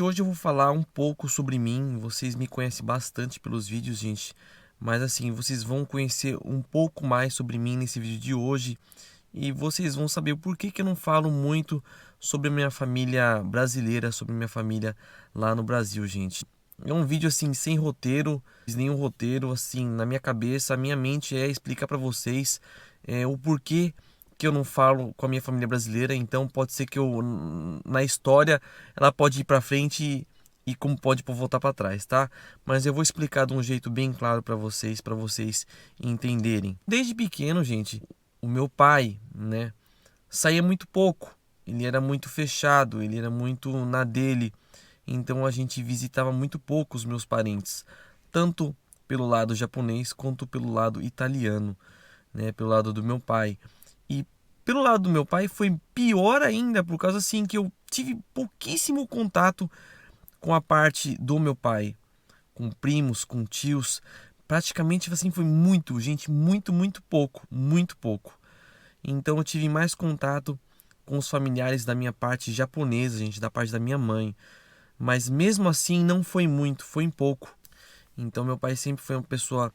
Hoje eu vou falar um pouco sobre mim. Vocês me conhecem bastante pelos vídeos, gente. Mas assim, vocês vão conhecer um pouco mais sobre mim nesse vídeo de hoje. E vocês vão saber o porquê que eu não falo muito sobre a minha família brasileira, sobre a minha família lá no Brasil, gente. É um vídeo assim, sem roteiro, nenhum roteiro, assim, na minha cabeça, a minha mente é explicar pra vocês o porquê que eu não falo com a minha família brasileira. Então pode ser que eu, na história, ela pode ir pra frente e como pode voltar pra trás, tá? Mas eu vou explicar de um jeito bem claro pra vocês entenderem. Desde pequeno, gente, o meu pai, né, saía muito pouco. Ele era muito fechado, ele era muito na dele. Então a gente visitava muito pouco os meus parentes, tanto pelo lado japonês quanto pelo lado italiano, né, pelo lado do meu pai. E pelo lado do meu pai foi pior ainda, por causa assim que eu tive pouquíssimo contato com a parte do meu pai, com primos, com tios. Praticamente assim foi muito, gente, muito pouco, muito pouco. Então eu tive mais contato com os familiares da minha parte japonesa, gente, da parte da minha mãe. Mas mesmo assim não foi muito, foi em pouco. Então meu pai sempre foi uma pessoa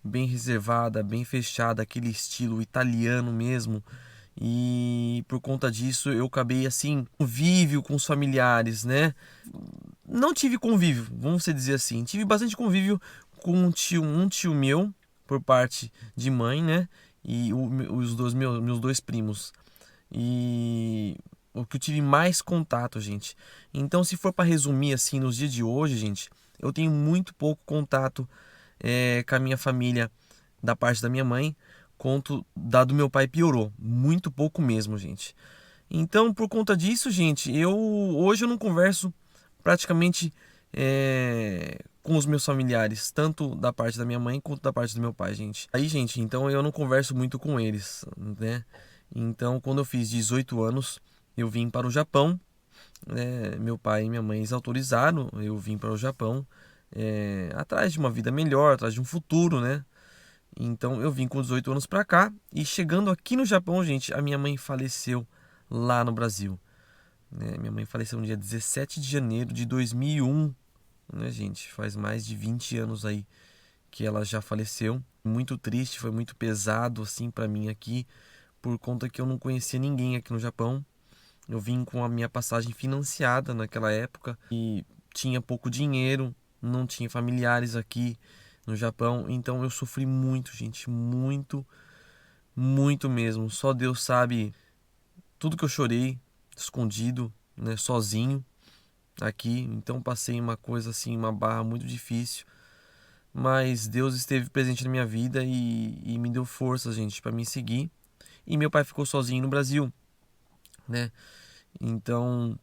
bem reservada, bem fechada, aquele estilo italiano mesmo. E por conta disso eu acabei assim, convívio com os familiares, né? Não tive convívio, vamos dizer assim. Tive bastante convívio com um tio meu, por parte de mãe, né? E os meus dois primos. E o que eu tive mais contato, gente. Então, se for para resumir assim, nos dias de hoje, gente, eu tenho muito pouco contato com a minha família da parte da minha mãe, quanto da do meu pai piorou. Muito pouco mesmo, gente. Então, por conta disso, gente, hoje eu não converso praticamente com os meus familiares, tanto da parte da minha mãe quanto da parte do meu pai, gente. Aí, gente, então eu não converso muito com eles, né? Então, quando eu fiz 18 anos, eu vim para o Japão, né? Meu pai e minha mãe eles autorizaram eu vim para o Japão, atrás de uma vida melhor, atrás de um futuro, né? Então eu vim com 18 anos para cá e chegando aqui no Japão, gente, a minha mãe faleceu lá no Brasil, né? Minha mãe faleceu no dia 17 de janeiro de 2001, né, gente? Faz mais de 20 anos aí que ela já faleceu. Muito triste, foi muito pesado assim para mim aqui, por conta que eu não conhecia ninguém aqui no Japão. Eu vim com a minha passagem financiada naquela época e tinha pouco dinheiro, não tinha familiares aqui no Japão, então eu sofri muito, gente, muito mesmo. Só Deus sabe tudo que eu chorei escondido, né, sozinho aqui. Então passei uma coisa assim, uma barra muito difícil, mas Deus esteve presente na minha vida e me deu força, gente, para me seguir. E meu pai ficou sozinho no Brasil, né? Então,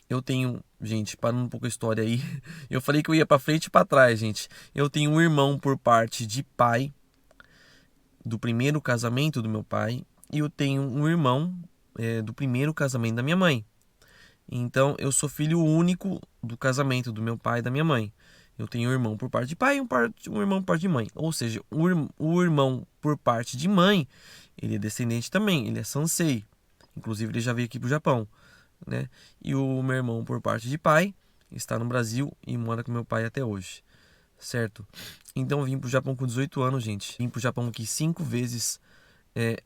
eu tenho, gente, parando um pouco a história aí, eu falei que eu ia pra frente e pra trás, gente. Eu tenho um irmão por parte de pai, do primeiro casamento do meu pai, e eu tenho um irmão do primeiro casamento da minha mãe. Então, eu sou filho único do casamento do meu pai e da minha mãe. Eu tenho um irmão por parte de pai e um irmão por parte de mãe. Ou seja, o irmão por parte de mãe, ele é descendente também, ele é Sansei. Inclusive, ele já veio aqui pro Japão, né? E o meu irmão, por parte de pai, está no Brasil e mora com meu pai até hoje, certo? Então eu vim pro Japão com 18 anos, gente. Vim pro Japão aqui 5 vezes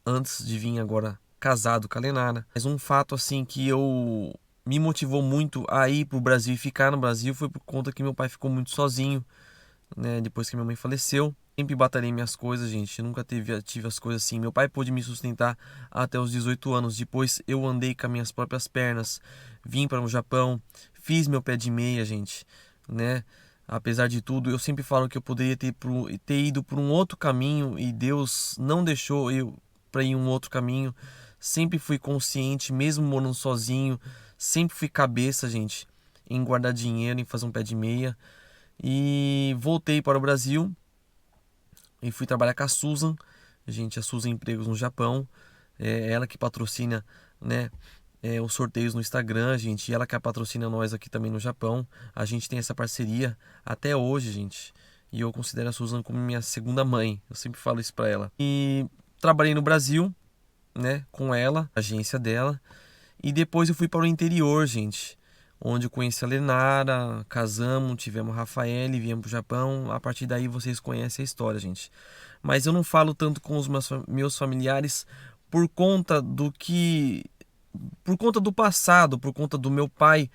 antes de vir agora casado com a Lenara. Mas um fato assim que eu me motivou muito a ir pro Brasil e ficar no Brasil foi por conta que meu pai ficou muito sozinho, né? Depois que minha mãe faleceu. Sempre batalhei minhas coisas, gente. Nunca tive as coisas assim. Meu pai pôde me sustentar até os 18 anos. Depois eu andei com as minhas próprias pernas. Vim para o Japão. Fiz meu pé de meia, gente, né? Apesar de tudo, eu sempre falo que eu poderia ter ido por um outro caminho e Deus não deixou eu para ir um outro caminho. Sempre fui consciente, mesmo morando sozinho. Sempre fui cabeça, gente, em guardar dinheiro, em fazer um pé de meia. E voltei para o Brasil e fui trabalhar com a Susan. Gente, a Susan Empregos no Japão. É ela que patrocina, né, os sorteios no Instagram, gente. E ela que patrocina nós aqui também no Japão. A gente tem essa parceria até hoje, gente. E eu considero a Susan como minha segunda mãe. Eu sempre falo isso pra ela. E trabalhei no Brasil, né, com ela, a agência dela. E depois eu fui para o interior, gente. onde eu conheci a Lenara, casamos, tivemos a Rafaele, viemos pro Japão. A partir daí vocês conhecem a história, gente. Mas eu não falo tanto com os meus familiares por conta por conta do passado, por conta do meu pai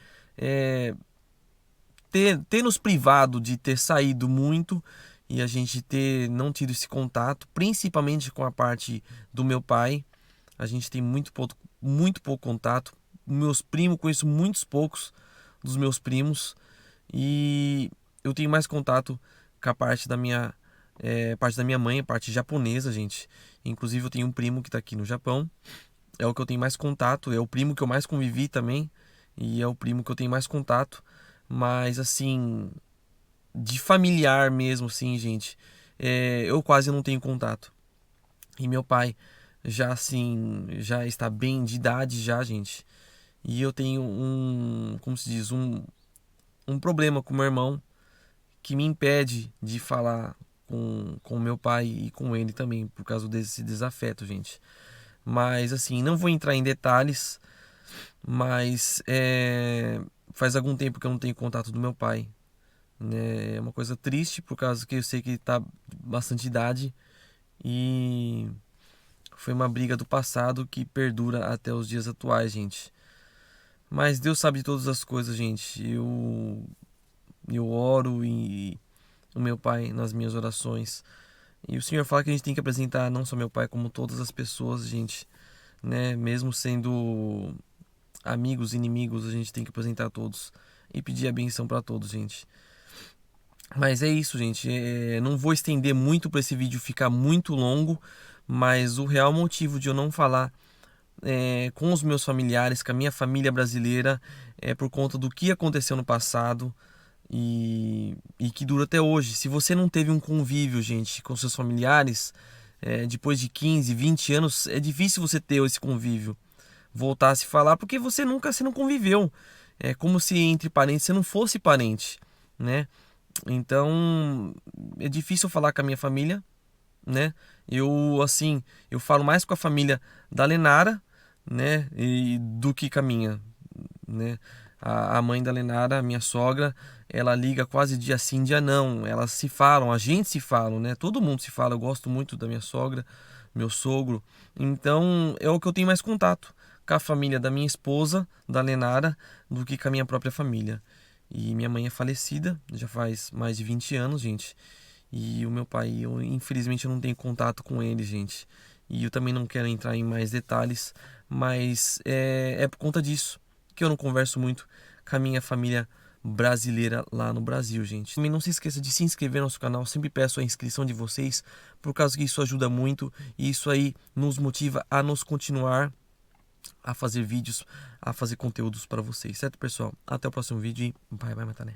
ter nos privado de ter saído muito e a gente ter não tido esse contato, principalmente com a parte do meu pai. A gente tem muito pouco contato. Meus primos, conheço muitos poucos dos meus primos e eu tenho mais contato com a parte da minha mãe, a parte japonesa, gente. Inclusive eu tenho um primo que está aqui no Japão, é o que eu tenho mais contato, é o primo que eu mais convivi também e é o primo que eu tenho mais contato. Mas assim, de familiar mesmo, assim, gente, eu quase não tenho contato. E meu pai já assim, já está bem de idade já, gente. E eu tenho como se diz, um problema com meu irmão que me impede de falar com meu pai e com ele também, por causa desse desafeto, gente. Mas assim, não vou entrar em detalhes, mas faz algum tempo que eu não tenho contato do meu pai, né? É uma coisa triste, por causa que eu sei que ele tá bastante idade e foi uma briga do passado que perdura até os dias atuais, gente. Mas Deus sabe de todas as coisas, gente. Eu oro e o meu pai nas minhas orações. E o Senhor fala que a gente tem que apresentar não só meu pai, como todas as pessoas, gente, né? Mesmo sendo amigos, inimigos, a gente tem que apresentar todos e pedir a benção para todos, gente. Mas é isso, gente. Não vou estender muito para esse vídeo ficar muito longo, mas o real motivo de eu não falar com os meus familiares, com a minha família brasileira, é por conta do que aconteceu no passado e que dura até hoje. Se você não teve um convívio, gente, com seus familiares, depois de 15, 20 anos, é difícil você ter esse convívio, voltar a se falar, porque você não conviveu. É como se entre parentes você não fosse parente, né? Então, é difícil falar com a minha família, né? Assim, eu falo mais com a família da Lenara, né? Do que com a minha, né? A mãe da Lenara, a minha sogra, ela liga quase dia sim, dia não. Elas se falam, a gente se fala, né? Todo mundo se fala. Eu gosto muito da minha sogra, meu sogro. Então, é o que eu tenho mais contato com a família da minha esposa, da Lenara, do que com a minha própria família. E minha mãe é falecida, já faz mais de 20 anos, gente. E o meu pai, infelizmente eu não tenho contato com ele, gente. E eu também não quero entrar em mais detalhes, mas é por conta disso que eu não converso muito com a minha família brasileira lá no Brasil, gente. Também não se esqueça de se inscrever no nosso canal, sempre peço a inscrição de vocês, por causa que isso ajuda muito e isso aí nos motiva a nos continuar a fazer vídeos, a fazer conteúdos para vocês, certo, pessoal? Até o próximo vídeo e bye bye, Matané.